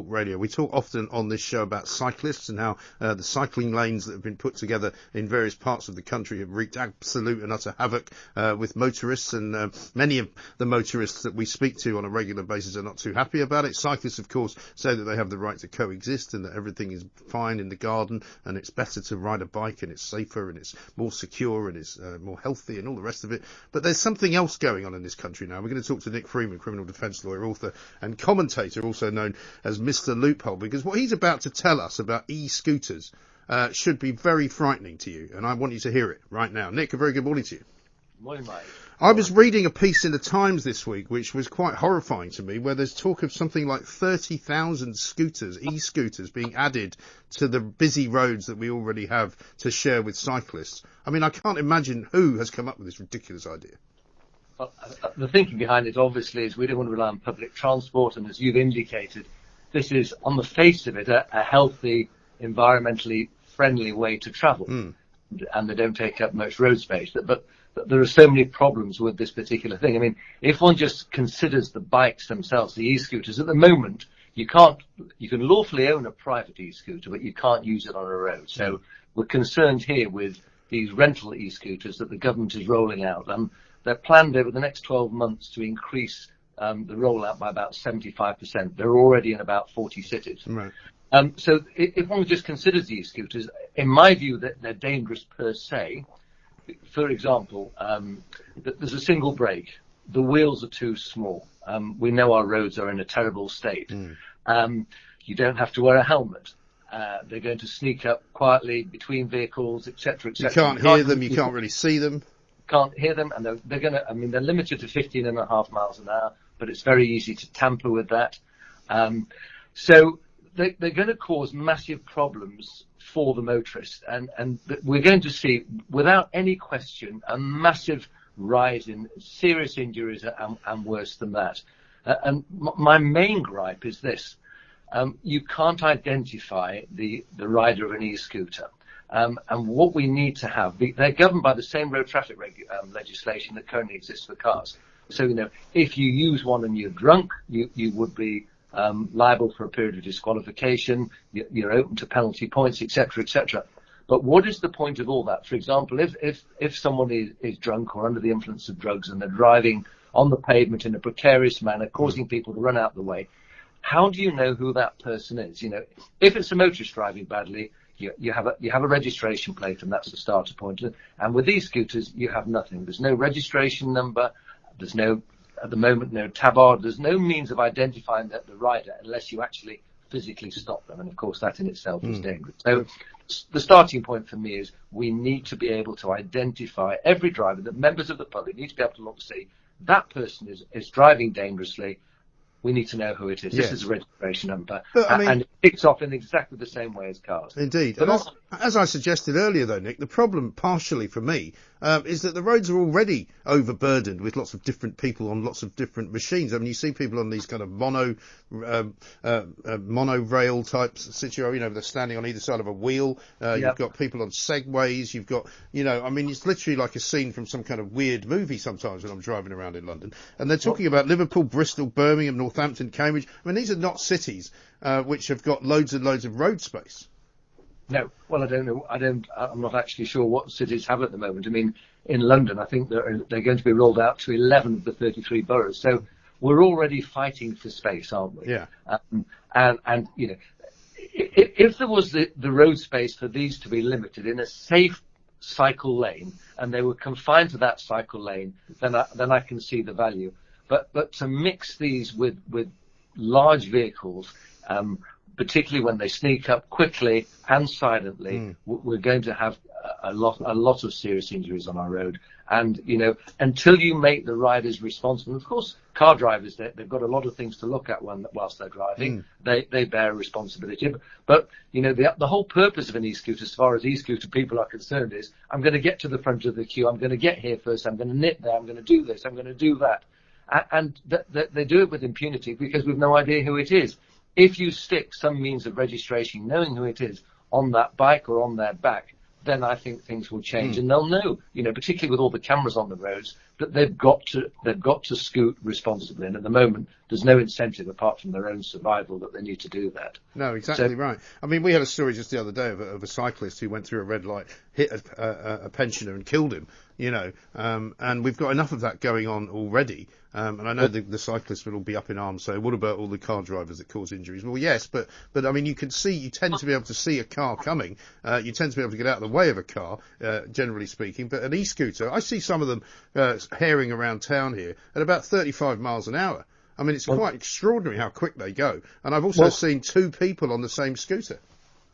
Talk Radio. We talk often on this show about cyclists and how the cycling lanes that have been put together in various parts of the country have wreaked absolute and utter havoc with motorists, and many of the motorists that we speak to on a regular basis are not too happy about it. Cyclists, of course, say that they have the right to coexist and that everything is fine in the garden and it's better to ride a bike and it's safer and it's more secure and it's more healthy and all the rest of it. But there's something else going on in this country now. We're going to talk to Nick Freeman, criminal defence lawyer, author and commentator, also known as Mr. Loophole, because what he's about to tell us about e-scooters should be very frightening to you, and I want you to hear it right now. Nick, a very good morning to you. Morning, mate. I was reading a piece in the Times this week which was quite horrifying to me, where there's talk of something like 30,000 scooters, e-scooters, being added to the busy roads that we already have to share with cyclists. I mean, I can't imagine who has come up with this ridiculous idea. Well, the thinking behind it, obviously, is we don't want to rely on public transport, and as you've indicated, this is, on the face of it, a healthy, environmentally friendly way to travel, and they don't take up much road space. But there are so many problems with this particular thing. I mean, if one just considers the bikes themselves, the e-scooters, at the moment, you can lawfully own a private e-scooter, but you can't use it on a road. So we're concerned here with these rental e-scooters that the government is rolling out. They're planned over the next 12 months to increase the rollout by about 75%. They're already in about 40 cities. Right. So if one just considers the e-scooters, in my view, that they're dangerous per se. For example, there's a single brake. The wheels are too small. We know our roads are in a terrible state. You don't have to wear a helmet. They're going to sneak up quietly between vehicles, etc., etc. You can't hear them. You can't really see them. Can't hear them, and they're going to. I mean, they're limited to 15.5 miles an hour, but it's very easy to tamper with that. So they're going to cause massive problems for the motorist, and we're going to see, without any question, a massive rise in serious injuries and worse than that. And my main gripe is this: you can't identify the rider of an e-scooter. And what we need to have, they're governed by the same road traffic legislation that currently exists for cars. So, if you use one and you're drunk, you would be liable for a period of disqualification. You're open to penalty points, etc., etc. But what is the point of all that? For example, if someone is drunk or under the influence of drugs and they're driving on the pavement in a precarious manner, causing people to run out of the way, how do you know who that person is? If it's a motorist driving badly, you have a registration plate, and that's the starter point. And with these scooters, you have nothing. There's no registration number. There's at the moment, no tabard. There's no means of identifying the rider unless you actually physically stop them. And of course, that in itself is dangerous. So the starting point for me is we need to be able to identify every driver. That members of the public need to be able to look and see that person is driving dangerously. We need to know who it is. Yes. This is a registration number. But, I mean, and it kicks off in exactly the same way as cars. Indeed. But And as I suggested earlier, though, Nick, the problem partially for me is that the roads are already overburdened with lots of different people on lots of different machines. I mean, you see people on these kind of monorail type situation, they're standing on either side of a wheel. You've got people on segways. You've got, I mean, it's literally like a scene from some kind of weird movie sometimes when I'm driving around in London. And they're talking about Liverpool, Bristol, Birmingham, Northampton, Cambridge. I mean, these are not cities which have got loads and loads of road space. No, well, I don't know. I'm not actually sure what cities have at the moment. I mean, in London, I think they're going to be rolled out to 11 of the 33 boroughs. So we're already fighting for space, aren't we? Yeah. And if there was the road space for these to be limited in a safe cycle lane, and they were confined to that cycle lane, then I can see the value. But to mix these with large vehicles, particularly when they sneak up quickly and silently, we're going to have a lot of serious injuries on our road. And, until you make the riders responsible, of course, car drivers, they've got a lot of things to look at whilst they're driving. They bear responsibility. But, the whole purpose of an e-scooter, as far as e-scooter people are concerned, is I'm going to get to the front of the queue. I'm going to get here first. I'm going to nip there. I'm going to do this. I'm going to do that. And they do it with impunity because we've no idea who it is. If you stick some means of registration, knowing who it is, on that bike or on their back, then I think things will change, and they'll know, particularly with all the cameras on the roads, that they've got to scoot responsibly. And at the moment, there's no incentive apart from their own survival that they need to do that. No, exactly right. I mean, we had a story just the other day of a cyclist who went through a red light, hit a pensioner and killed him, and we've got enough of that going on already. And I know the cyclists will all be up in arms. So what about all the car drivers that cause injuries? Well, yes, but I mean, you tend to be able to see a car coming. You tend to be able to get out of the way of a car, generally speaking. But an e-scooter, I see some of them herring around town here at about 35 miles an hour. I mean, it's quite extraordinary how quick they go. And I've also seen two people on the same scooter.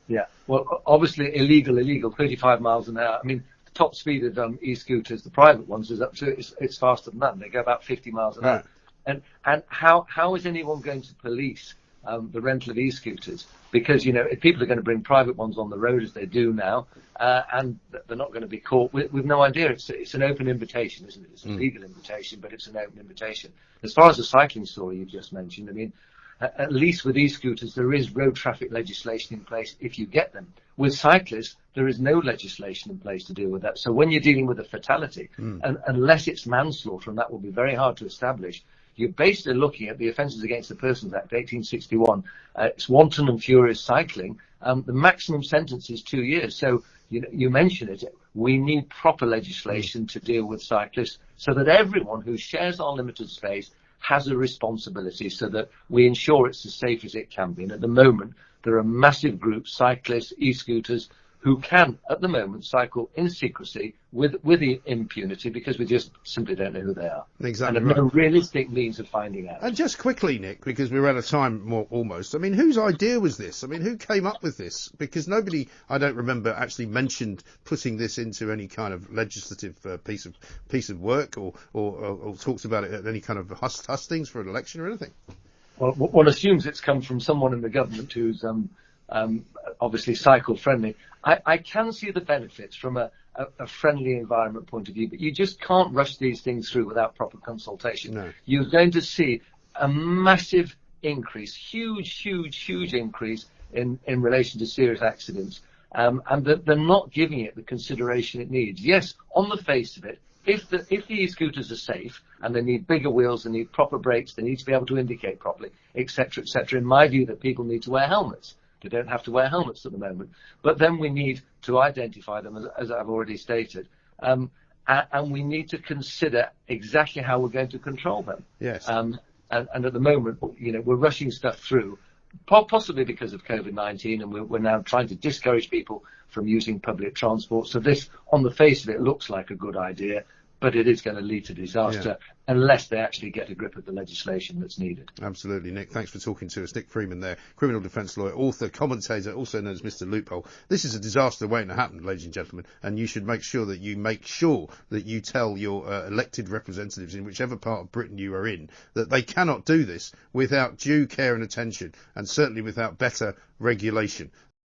Yeah, well, obviously illegal, 35 miles an hour. I mean, the top speed of e-scooters, the private ones, is up to, it's faster than that. They go about 50 miles an hour. And how is anyone going to police the rental of e-scooters? Because, if people are going to bring private ones on the road as they do now, and they're not going to be caught with no idea. It's an open invitation, isn't it? It's a legal invitation, but it's an open invitation. As far as the cycling story you just mentioned, I mean, at least with e-scooters, there is road traffic legislation in place if you get them. With cyclists, there is no legislation in place to deal with that. So when you're dealing with a fatality, and unless it's manslaughter, and that will be very hard to establish, you're basically looking at the Offences Against the Persons Act, 1861. It's wanton and furious cycling. The maximum sentence is 2 years. So you mention it. We need proper legislation to deal with cyclists so that everyone who shares our limited space has a responsibility so that we ensure it's as safe as it can be. And at the moment, there are massive groups, cyclists, e-scooters, who can, at the moment, cycle in secrecy with the impunity because we just simply don't know who they are. Exactly. And have no realistic means of finding out. And just quickly, Nick, because we're out of time almost, I mean, whose idea was this? I mean, who came up with this? Because nobody, I don't remember, actually mentioned putting this into any kind of legislative piece of work or talks about it at any kind of hustings for an election or anything. Well, one assumes it's come from someone in the government who's obviously cycle friendly. I can see the benefits from a friendly environment point of view, but you just can't rush these things through without proper consultation. No. You're going to see a massive increase, huge increase in relation to serious accidents, and they're not giving it the consideration it needs. Yes, on the face of it, if the e-scooters are safe and they need bigger wheels, they need proper brakes, they need to be able to indicate properly, etc., etc., in my view, that people need to wear helmets. They don't have to wear helmets at the moment. But then we need to identify them, as I've already stated. And we need to consider exactly how we're going to control them. Yes. And at the moment, we're rushing stuff through, possibly because of COVID-19, and we're now trying to discourage people from using public transport. So this, on the face of it, looks like a good idea, but it is going to lead to disaster unless they actually get a grip of the legislation that's needed. Absolutely, Nick. Thanks for talking to us. Nick Freeman there, criminal defence lawyer, author, commentator, also known as Mr. Loophole. This is a disaster waiting to happen, ladies and gentlemen, and you should make sure that you tell your elected representatives in whichever part of Britain you are in that they cannot do this without due care and attention, and certainly without better regulation.